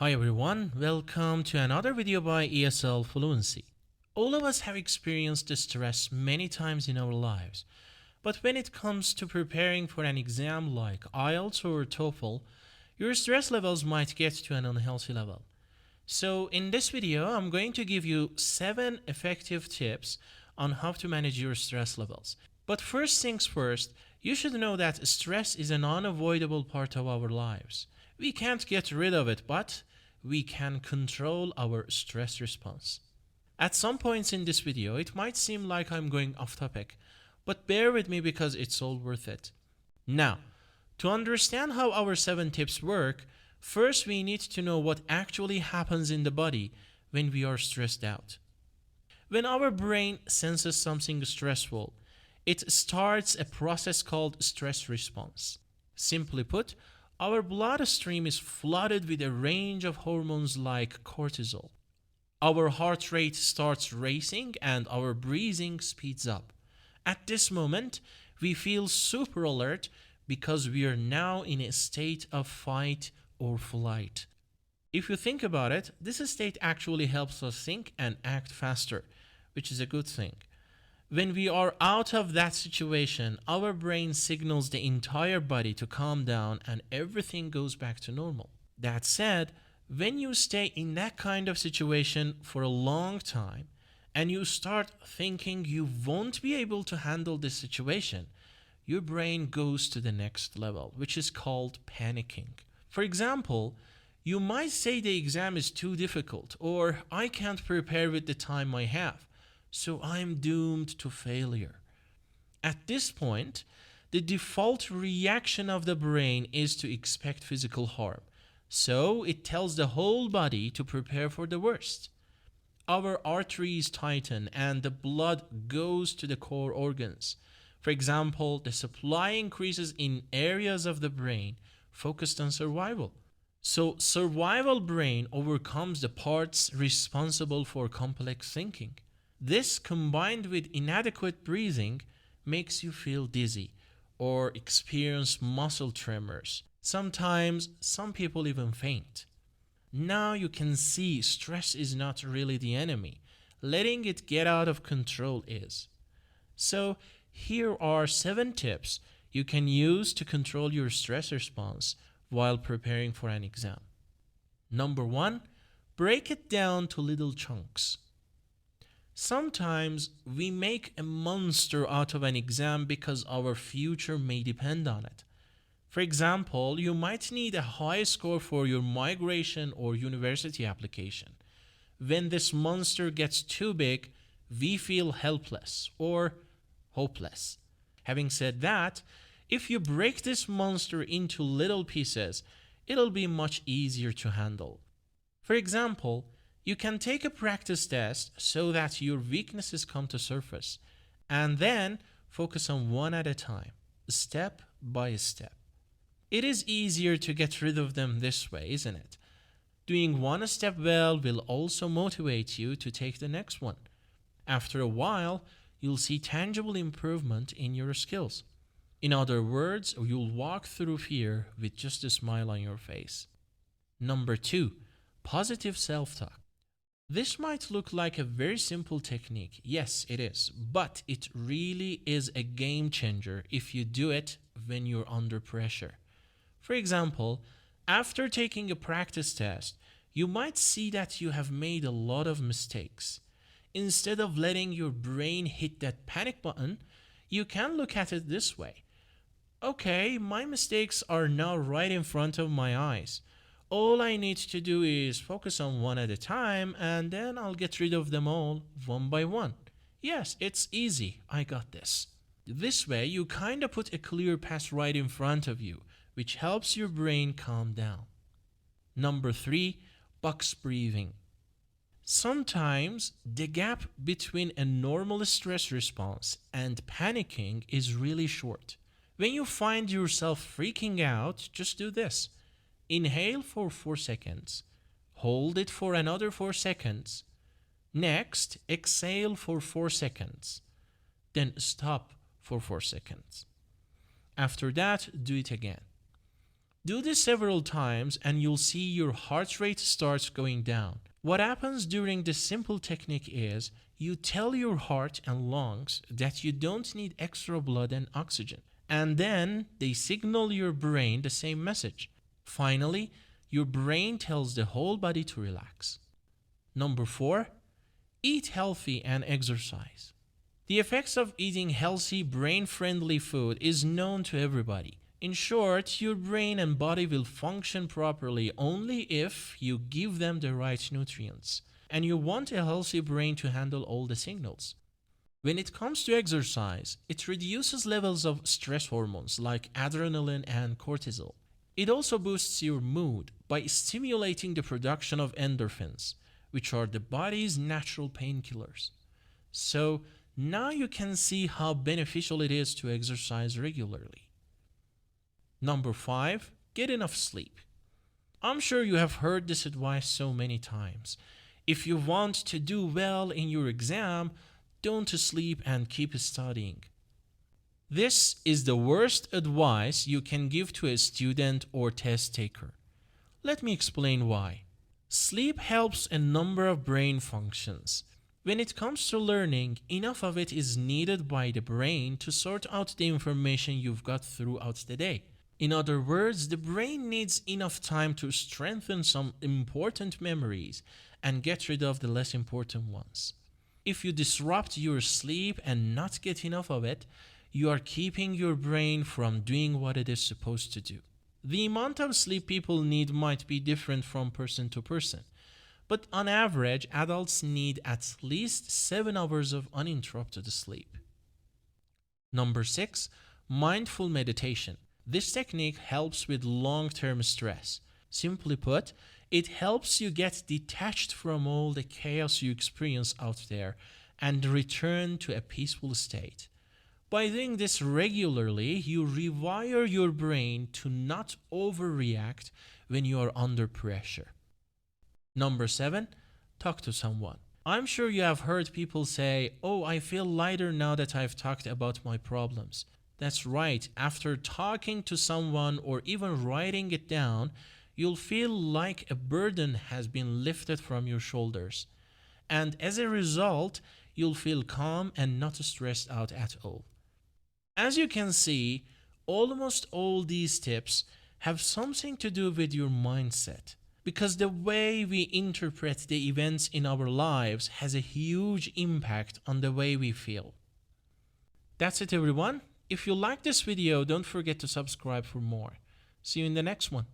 Hi everyone, welcome to another video by ESL Fluency. All of us have experienced stress many times in our lives, but when it comes to preparing for an exam like IELTS or TOEFL, your stress levels might get to an unhealthy level. So in this video, I'm going to give you 7 effective tips on how to manage your stress levels. But first things first, you should know that stress is an unavoidable part of our lives. We can't get rid of it, but we can control our stress response. At some points in this video, it might seem like I'm going off topic, but bear with me because it's all worth it. Now, to understand how our 7 tips work, first we need to know what actually happens in the body when we are stressed out. When our brain senses something stressful, it starts a process called stress response. Simply put, our bloodstream is flooded with a range of hormones like cortisol. Our heart rate starts racing and our breathing speeds up. At this moment, we feel super alert because we are now in a state of fight or flight. If you think about it, this state actually helps us think and act faster, which is a good thing. When we are out of that situation, our brain signals the entire body to calm down and everything goes back to normal. That said, when you stay in that kind of situation for a long time and you start thinking you won't be able to handle this situation, your brain goes to the next level, which is called panicking. For example, you might say the exam is too difficult or I can't prepare with the time I have, so I'm doomed to failure. At this point, the default reaction of the brain is to expect physical harm, so it tells the whole body to prepare for the worst. Our arteries tighten and the blood goes to the core organs. For example, the supply increases in areas of the brain focused on survival. So survival brain overcomes the parts responsible for complex thinking. This, combined with inadequate breathing, makes you feel dizzy or experience muscle tremors. Sometimes, some people even faint. Now you can see stress is not really the enemy. Letting it get out of control is. So, here are 7 tips you can use to control your stress response while preparing for an exam. Number 1, break it down to little chunks. Sometimes we make a monster out of an exam because our future may depend on it. For example, you might need a high score for your migration or university application. When this monster gets too big, we feel helpless or hopeless. Having said that, if you break this monster into little pieces, it'll be much easier to handle. For example, you can take a practice test so that your weaknesses come to surface, and then focus on one at a time, step by step. It is easier to get rid of them this way, isn't it? Doing one step well will also motivate you to take the next one. After a while, you'll see tangible improvement in your skills. In other words, you'll walk through fear with just a smile on your face. Number 2, positive self-talk. This might look like a very simple technique. Yes, it is. But it really is a game changer if you do it when you're under pressure. For example, after taking a practice test, you might see that you have made a lot of mistakes. Instead of letting your brain hit that panic button, you can look at it this way. Okay, my mistakes are now right in front of my eyes. All I need to do is focus on one at a time and then I'll get rid of them all one by one. Yes, it's easy. I got this. This way, you kinda put a clear path right in front of you, which helps your brain calm down. Number 3, box breathing. Sometimes the gap between a normal stress response and panicking is really short. When you find yourself freaking out, just do this. Inhale for 4 seconds. Hold it for another 4 seconds. Next, exhale for 4 seconds. Then stop for 4 seconds. After that, do it again. Do this several times and you'll see your heart rate starts going down. What happens during this simple technique is you tell your heart and lungs that you don't need extra blood and oxygen, and then they signal your brain the same message. Finally, your brain tells the whole body to relax. Number 4, eat healthy and exercise. The effects of eating healthy, brain-friendly food is known to everybody. In short, your brain and body will function properly only if you give them the right nutrients. And you want a healthy brain to handle all the signals. When it comes to exercise, it reduces levels of stress hormones like adrenaline and cortisol. It also boosts your mood by stimulating the production of endorphins, which are the body's natural painkillers. So now you can see how beneficial it is to exercise regularly. Number 5, get enough sleep. I'm sure you have heard this advice so many times. If you want to do well in your exam, don't sleep and keep studying. This is the worst advice you can give to a student or test taker. Let me explain why. Sleep helps a number of brain functions. When it comes to learning, enough of it is needed by the brain to sort out the information you've got throughout the day. In other words, the brain needs enough time to strengthen some important memories and get rid of the less important ones. If you disrupt your sleep and not get enough of it, you are keeping your brain from doing what it is supposed to do. The amount of sleep people need might be different from person to person, but on average, adults need at least 7 hours of uninterrupted sleep. Number 6, mindful meditation. This technique helps with long-term stress. Simply put, it helps you get detached from all the chaos you experience out there and return to a peaceful state. By doing this regularly, you rewire your brain to not overreact when you are under pressure. Number 7, talk to someone. I'm sure you have heard people say, "Oh, I feel lighter now that I've talked about my problems." That's right, after talking to someone or even writing it down, you'll feel like a burden has been lifted from your shoulders. And as a result, you'll feel calm and not stressed out at all. As you can see, almost all these tips have something to do with your mindset, because the way we interpret the events in our lives has a huge impact on the way we feel. That's it, everyone. If you like this video, don't forget to subscribe for more. See you in the next one.